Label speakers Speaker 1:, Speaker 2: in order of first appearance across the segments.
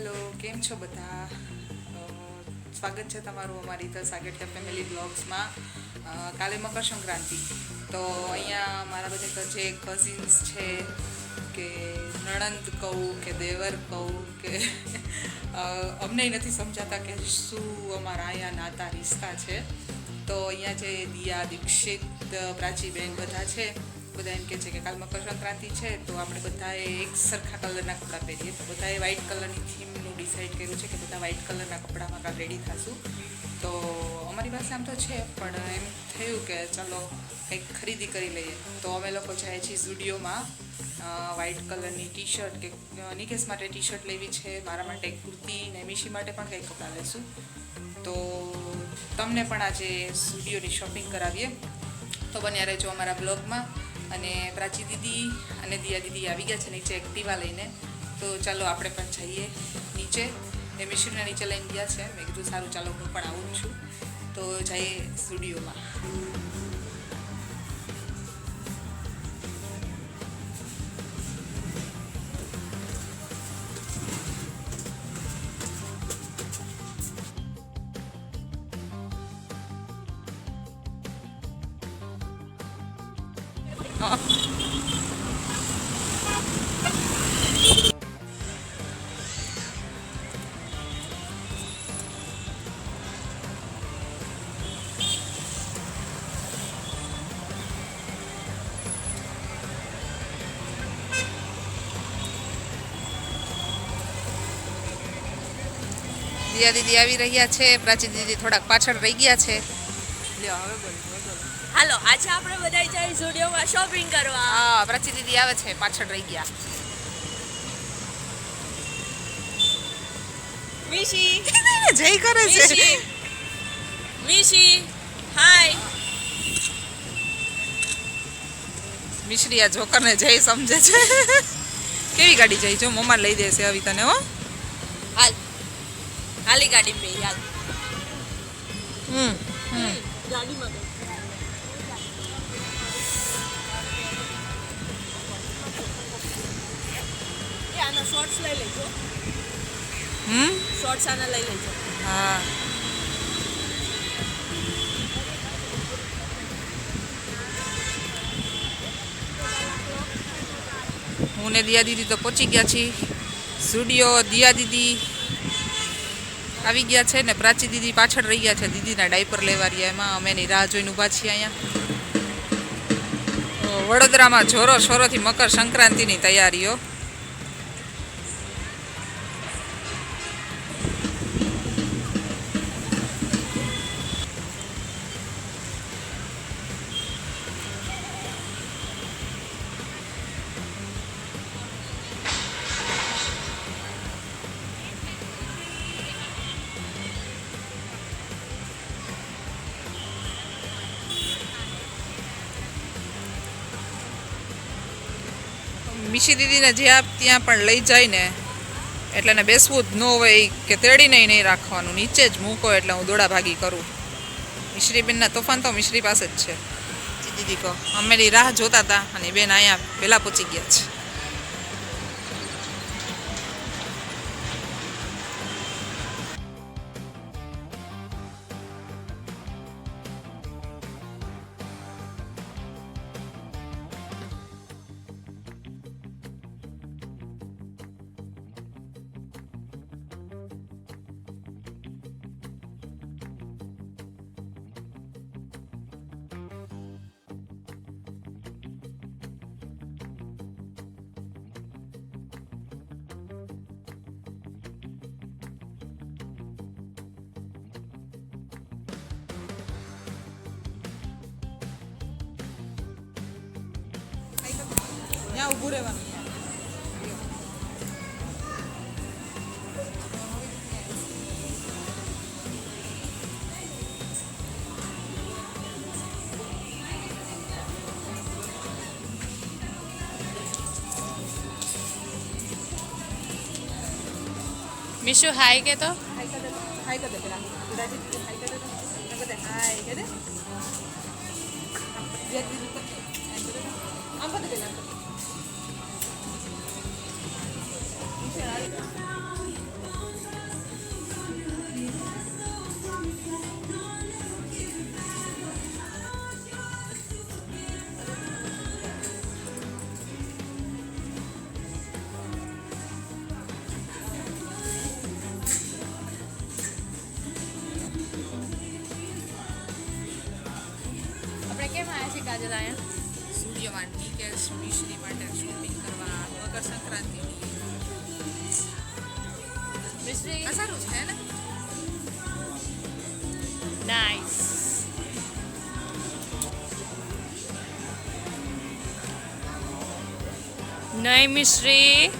Speaker 1: Hello, કેમ છો બધા? સ્વાગત છે તમારું અમારી ધ સાગઠિયા ફેમિલી બ્લોગ્સમાં. કાલે મકર સંક્રાંતિ, તો અહીંયા મારા બધા જે કઝિન્સ છે કે નણંદ કહું કે દેવર કહું કે અમને નથી સમજાતા કે શું અમારા અહીંયા નાતા રિશ્તા છે. તો અહીંયા જે દિયા, દીક્ષિત, પ્રાચીબેન બધા છે, બધા એમ કહે છે કે કાલ મકર સંક્રાંતિ છે તો આપણે બધાએ એક સરખા કલરના કપડાં પહેરીએ. તો બધાએ વ્હાઇટ કલરની થીમનું ડિસાઈડ કર્યું છે કે બધા વ્હાઇટ કલરના કપડામાં કાલ રેડી થશું. તો અમારી પાસે આમ તો છે, પણ એમ થયું કે ચાલો કંઈક ખરીદી કરી લઈએ. તો અમે લોકો જાય છીએ ઝુડિયોમાં. વ્હાઇટ કલરની ટી શર્ટ કે નિકેશ માટે ટી શર્ટ લેવી છે, મારા માટે કુર્તી ને મિશી માટે પણ કંઈક કપડાં લેશું. તો તમને પણ આજે ઝુડિયોની શોપિંગ કરાવીએ, તો બન્યા રહેજો અમારા બ્લોગમાં. અને પ્રાચી દીદી અને દિયા દીદી આવી ગયા છે નીચે એક્ટિવા લઈને. તો ચાલો આપણે પણ જઈએ નીચે. એ મિશનને નીચે લઈને ગયા છે. મેં કીધું સારું ચાલો હું પણ આવું જ છું, તો જઈએ સ્ટુડિયોમાં. દિયા દીદી આવી રહ્યા છે, પ્રાચી દીદી થોડાક પાછળ રહી ગયા છે. લ્યો હવે બોલો.
Speaker 2: હાલો, આજે આપણે બધા જઈ ઝુડિયોમાં શોપિંગ કરવા.
Speaker 1: હા, પ્રાચી દીદી આવે છે, પાછળ રહી ગયા.
Speaker 2: મિશી
Speaker 1: જય કરે છે.
Speaker 2: મિશી હાય.
Speaker 1: મિશ્રી આ જોકરને જય સમજે છે. કેવી ગાડી જાય જો મમ્મા લઈ દેશે આવી તને. હો
Speaker 2: હાલ હાલી ગાડી બે હાલ. ગાડીમાં આના શોર્ટ્સ લઈ લેજો. શોર્ટ્સ આના લઈ લેજો.
Speaker 1: હા, હું ને દિયા દીદી તો પહોંચી ગયા છીએ સ્ટુડિયો. દિયા દીદી આવી ગયા છે ને પ્રાચી દીદી પાછળ રહી ગયા છે. દીદીના ડાયપર લેવા રહ્યા, એમાં અમે એની રાહ જોઈને ઊભા છીએ અહીંયા. વડોદરામાં જોરો શોરોથી મકર સંક્રાંતિની તૈયારીઓ. મિશી દીદીને જ્યાં ત્યાં પણ લઈ જાય ને એટલે એને બેસવું જ ન હોય કે તેડીને નહીં રાખવાનું, નીચે જ મૂકો એટલે હું દોડા ભાગી કરું. મિશ્રીબેનના તોફાન તો મિશ્રી પાસે જ છે. દીદી કહો અમેની રાહ જોતા હતા અને બેન અહીંયા પહેલાં પહોંચી ગયા છે. ત્યાં ઊભું રહેવાનું.
Speaker 2: મિશુ હાય કે તો
Speaker 1: હાય કર દે પેલા. હાય કર દે. હાય કે દે. આમ કર દે પેલા.
Speaker 2: કાજલ આયા
Speaker 1: સ્ટુડિયોમાં નિકેશ મિશ્રી માટે શોપિંગ કરવા મકર સંક્રાંતિની
Speaker 2: મિશ્રી
Speaker 1: આ સારું છે ને
Speaker 2: નાઇસ નહીં મિશ્રી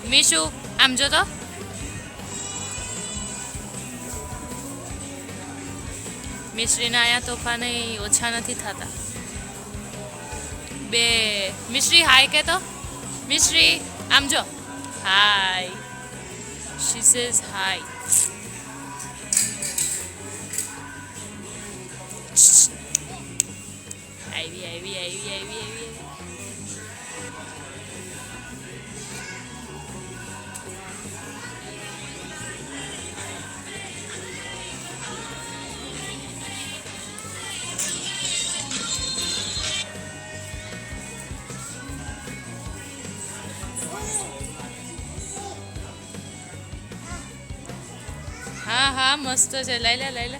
Speaker 2: મીશુ આમ જો તો મિશ્રીના અહીંયા તોફાને ઓછા નથી થતા બે મિશ્રી હાય કે તો મિશ્રી આમ જો હાય શી સેઝ હાય આવી હા હા મસ્ત છે લઈ લે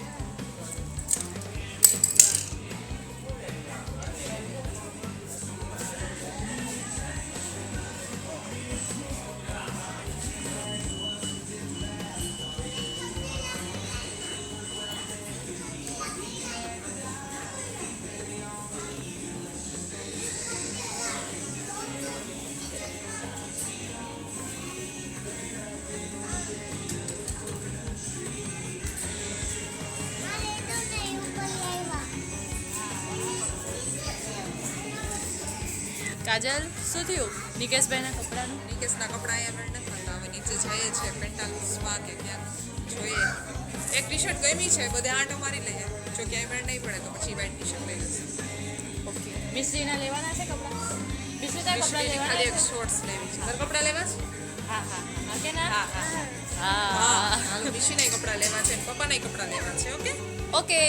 Speaker 2: કાજલ શું થયું નિકેશભાઈના કપડાનું
Speaker 1: નિકેશના કપડાં અહીંયા મેળ નથી મળતા હવે નીચે જઈએ છે પેન્ટાલૂન્સમાં કે ક્યાંક જોઈએ એક ટી શર્ટ ગમી છે બધે આંટો મારી લઈએ જો ક્યાંય મેળ નહીં પડે તો પછી વ્હાઈટ ટી શર્ટ લઈ લઈશું
Speaker 2: ઓકે મિશ્રીના લેવાના છે કપડાં મિશ્રી તારા કપડાં
Speaker 1: ખાલી
Speaker 2: લેવાના
Speaker 1: એક શોર્ટ્સ લેવી છે તારા કપડાં લેવા છે
Speaker 2: હા હા હા કે ના
Speaker 1: હા હા
Speaker 2: હા
Speaker 1: હાલો મિશીના કપડાં લેવા છે પપ્પાના કપડાં લેવા છે ઓકે
Speaker 2: ઓકે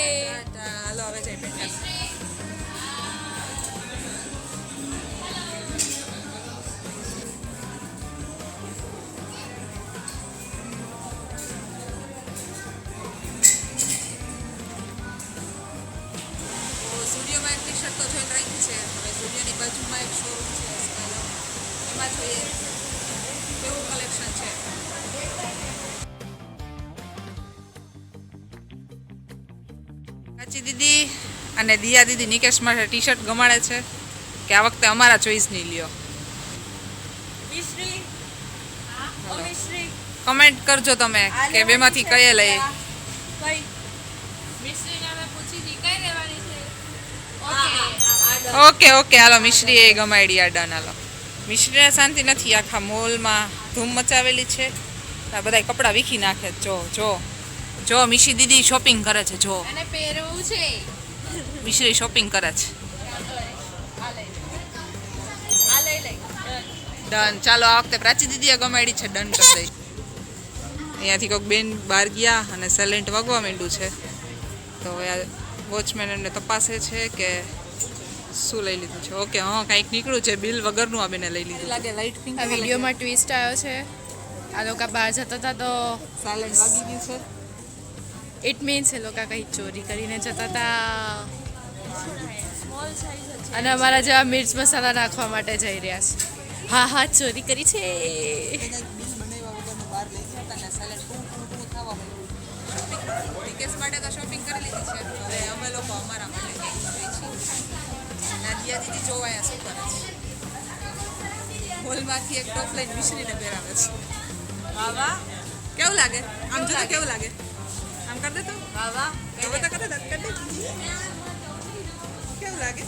Speaker 1: હાલો હવે જઈ પેન્ટાલૂન્સ સ્ટુડિયોમાં એક ટી શર્ટ તો જોઈને રાખી છે હવે સ્ટુડિયોની બાજુમાં એક શોરૂમ છે એમાં જોઈએ કેવું કલેક્શન છે કાચી દીદી અને દિયા દીદી નિકેશ માટે ટી શર્ટ ગમાડે છે કે આ વખતે અમારા ચોઈસની લ્યો
Speaker 2: મિશ્રી હા ઓ મિશ્રી
Speaker 1: કમેન્ટ કરજો તમે કે બેમાંથી કયે લઈ
Speaker 2: કઈ મિશ્રીને અમે પૂછી હતી કઈ લેવાની છે ઓકે
Speaker 1: ઓકે હાલો મિશ્રી એ ગમાડી આ ડન હાલો મિશ્રીને શાંતિ નથી આખા મોલમાં ધૂમ મચાવેલી છે આ બધા કપડાં વીખી નાખે છે. જો મિશી દીદી શોપિંગ કરે છે જો
Speaker 2: અને પહેરવું છે
Speaker 1: મિશ્રી શોપિંગ કરે છે
Speaker 2: આ લઈ
Speaker 1: ડન ચાલો આ વખતે પ્રાચી દીદીએ ગમાડી છે ડન કરી દઈ અહીંયાથી કોઈક બેન બહાર ગયા અને સાયલેન્ટ વાગવા માંડ્યું છે તો હવે આ વોચમેન એમને તપાસે છે કે શું લઈ લીધું છે ઓકે હા કાંઈક નીકળ્યું છે બિલ વગરનું આ બેને લઈ લીધું લાગે લાઇટ પિંક
Speaker 2: આ વિડીયોમાં ટ્વિસ્ટ આવ્યો છે આ લોકો બહાર જતા હતા તો
Speaker 1: સાયલેન્ટ વાગી ગયું છે
Speaker 2: ઇટ મીન્સ એ લોકો કંઈ ચોરી કરીને જતા હતા અને અમારા જેવા મિર્ચ મસાલા નાખવા માટે જઈ રહ્યા છે હા હા ચોરી કરી છે
Speaker 1: બિલ બનાવ્યા વગરનું બહાર લઈ ગયા હતા ને સાયલેન્ટ ટૂ થવા માંડ્યું નિકેશ માટે તો શોપિંગ કરી લીધી છે હવે અમે લોકો અમારા માટે કંઈક જોઈએ છીએ નાદિયા દીદી જોવા અહીંયા શું કરે છે હોલમાંથી એક ટોપ લઈને મિશ્રીને પહેરાવે છે વાહ કેવું લાગે આમ જો કેવું લાગે આમ કર દે તો વાહ હવે તો કરે કર દે કેવું લાગે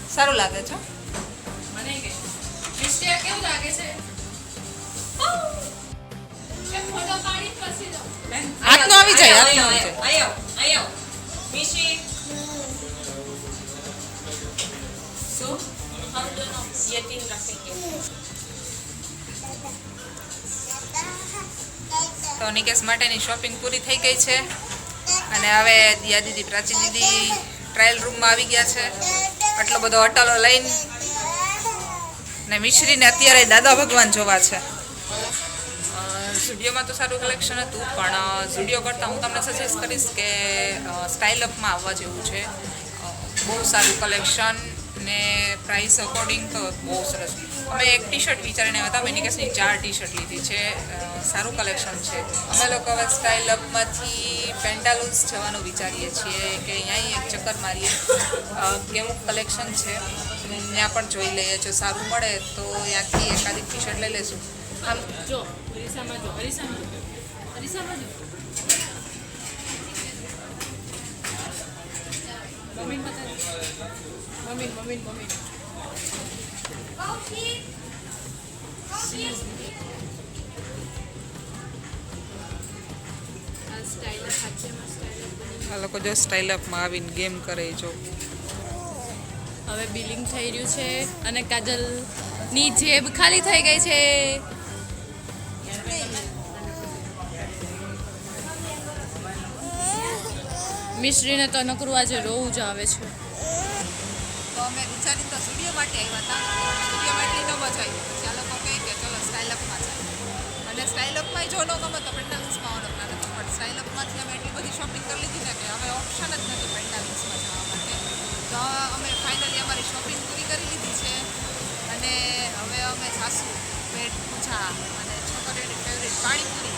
Speaker 1: સારું લાગે છે
Speaker 2: મને કે મિસ્ટેક કેવું લાગે છે એક ફોટો પાડી પછી દો
Speaker 1: હાથનો આવી જાય હાથનો આવી જાય
Speaker 2: આયો મિશી સો हम दोनों ये तीन रखेंगे
Speaker 1: તો નિકેશ માટેની શોપિંગ પૂરી થઈ ગઈ છે અને હવે દિયા દીદી પ્રાચી દીદી ટ્રાયલ રૂમમાં આવી ગયા છે આટલો બધો અટલો લઈને ને મિશ્રીને અત્યારે દાદા ભગવાન જોવા છે. ઝુડિયોમાં તો સારું કલેક્શન હતું, પણ ઝુડિયો કરતાં હું તમને સજેસ્ટ કરીશ કે સ્ટાઇલ અપમાં આવવા જેવું છે. બહુ સારું કલેક્શન ને પ્રાઇસ અકોર્ડિંગ તો બહુ સરસ. અમે એક ટી શર્ટ વિચારીને હતા, મેં નિકેશની 4 ટી શર્ટ લીધી છે. સારું કલેક્શન છે. અમે લોકો હવે સ્ટાઇલ અપમાંથી પેન્ટાલુન્સ જવાનું વિચારીએ છીએ કે અહીંયા એક ચક્કર મારીએ કેવું કલેક્શન છે, ત્યાં પણ જોઈ લઈએ. જો સારું મળે તો ત્યાંથી એકાદી ટી શર્ટ લઈ લઈશું. આમ
Speaker 2: જો અરીસામાં જો અરીસામાં જો મમ્મી બતાવ મમ્મી
Speaker 1: આ લોકો જો સ્ટાઇલ અપમાં આવીને ગેમ કરે જો.
Speaker 2: હવે બિલિંગ થઈ રહ્યું છે અને કાજલની જેબ ખાલી થઈ ગઈ છે. મિશ્રીને તો નકરું આજે રોવું જ આવે છે.
Speaker 1: તો અમે વિચારીને તો સ્ટુડિયો માટે આવ્યા હતા. સ્ટુડિયોમાં એટલી ન મજા આવી. પછી આ લોકો કહે કે ચલો સ્ટાઇલ અપમાં જાય, અને સ્ટાઇલ અપમાં જો ન ગમે તો પેન્ટાલુન્સમાં આવવાનો પ્લાન હતો. પણ સ્ટાઇલ અપમાંથી અમે એટલી બધી શોપિંગ કરી લીધી ને કે હવે ઓપ્શન જ નથી પેન્ટાલુન્સમાં જવા માટે. તો અમે ફાઇનલી અમારી શોપિંગ પૂરી કરી લીધી છે, અને હવે અમે જાશું પેટ પૂજા અને છોકરીઓની ફેવરેટ પાણીપુરી.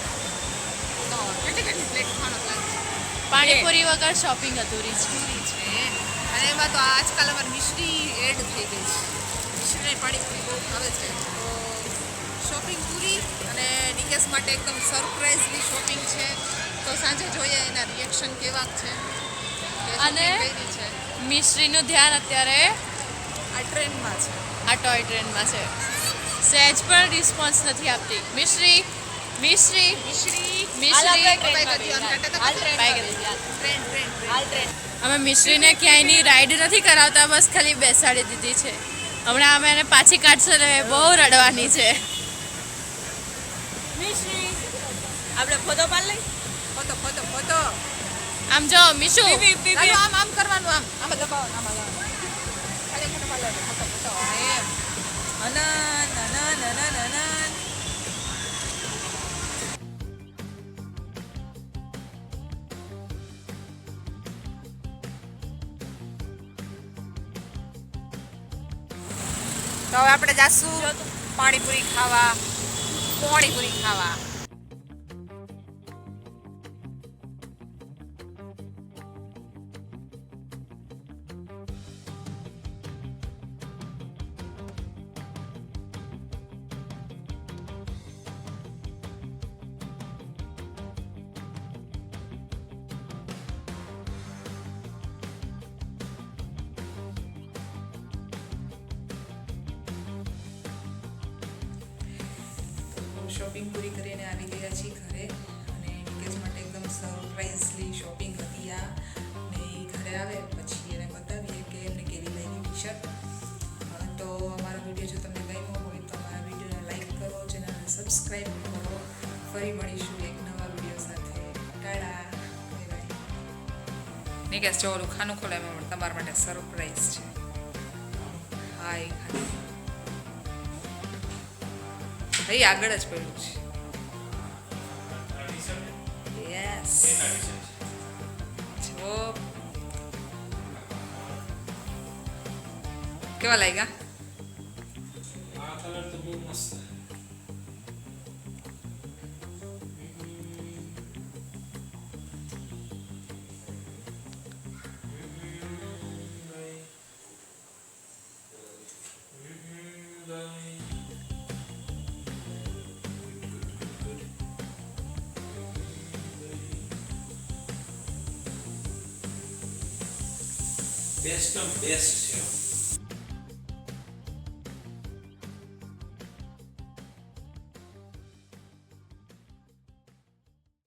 Speaker 1: તો કેટલી પ્લેટ ખાવાનો પ્લાન છે.
Speaker 2: પાણીપુરી વગર શોપિંગ અધૂરી છે.
Speaker 1: અને એમાં તો આજકાલ અમારી મિશ્રી એડ થઈ ગઈ છે. મિશ્રીની પાણીપુરી બહુ ભાવે છે. તો શોપિંગ પૂરી, અને નિકેશ માટે એકદમ સરપ્રાઇઝની શોપિંગ છે. તો સાંજે જોઈએ એના રિએક્શન કેવા છે.
Speaker 2: અને
Speaker 1: પહેરી છે
Speaker 2: મિશ્રીનું ધ્યાન અત્યારે
Speaker 1: આ ટ્રેનમાં છે.
Speaker 2: આ ટોય ટ્રેનમાં છે. સહેજ પણ રિસ્પોન્સ નથી આપતી. મિશ્રી અમે મિશ્રીને ક્યાંયની રાઈડ નથી કરાવતા, બસ ખાલી બેસાડી દીધી છે. હમણાં અમે એને પાછી કાઢશું ને બહુ રડવાની છે. મિશ્રી આપણે ફોટો પાડ લઈ.
Speaker 1: ફોટો
Speaker 2: આમ જો મિશુ
Speaker 1: આમ કરવાનું, આમ દબાવવાનું, ખાલી ફોટો પાડવાનો. ફોટો એમ તો હવે આપણે જાશું પાણીપુરી ખાવા. શોપિંગ પૂરી કરીને આવી ગયા છીએ ઘરે, અને નિકેશ માટે એકદમ સરપ્રાઇઝલી શોપિંગ હતી આ. ને એ ઘરે આવે પછી એને બતાવીએ કે એમને કેવી લાગી ટી શર્ટ. તો અમારો વિડીયો જો તમને ગમ્યો હોય તો અમારા વિડીયોને લાઈક કરો, ચેનલને સબસ્ક્રાઈબ કરો. ફરી મળીશું એક નવા વિડીયો સાથે. Tata, bye bye. નિકેશ જો ઓલું ખાનું ખોલે એમાં તમારા માટે સરપ્રાઈઝ છે. હાય ખાનું ભાઈ આગળ જ પડ્યું છે. યસ જો કેવા લાગ્યા?
Speaker 3: આ કલર તો બહુ મસ્ત છે. બેસ્ટ ઓફ બેસ્ટ છે.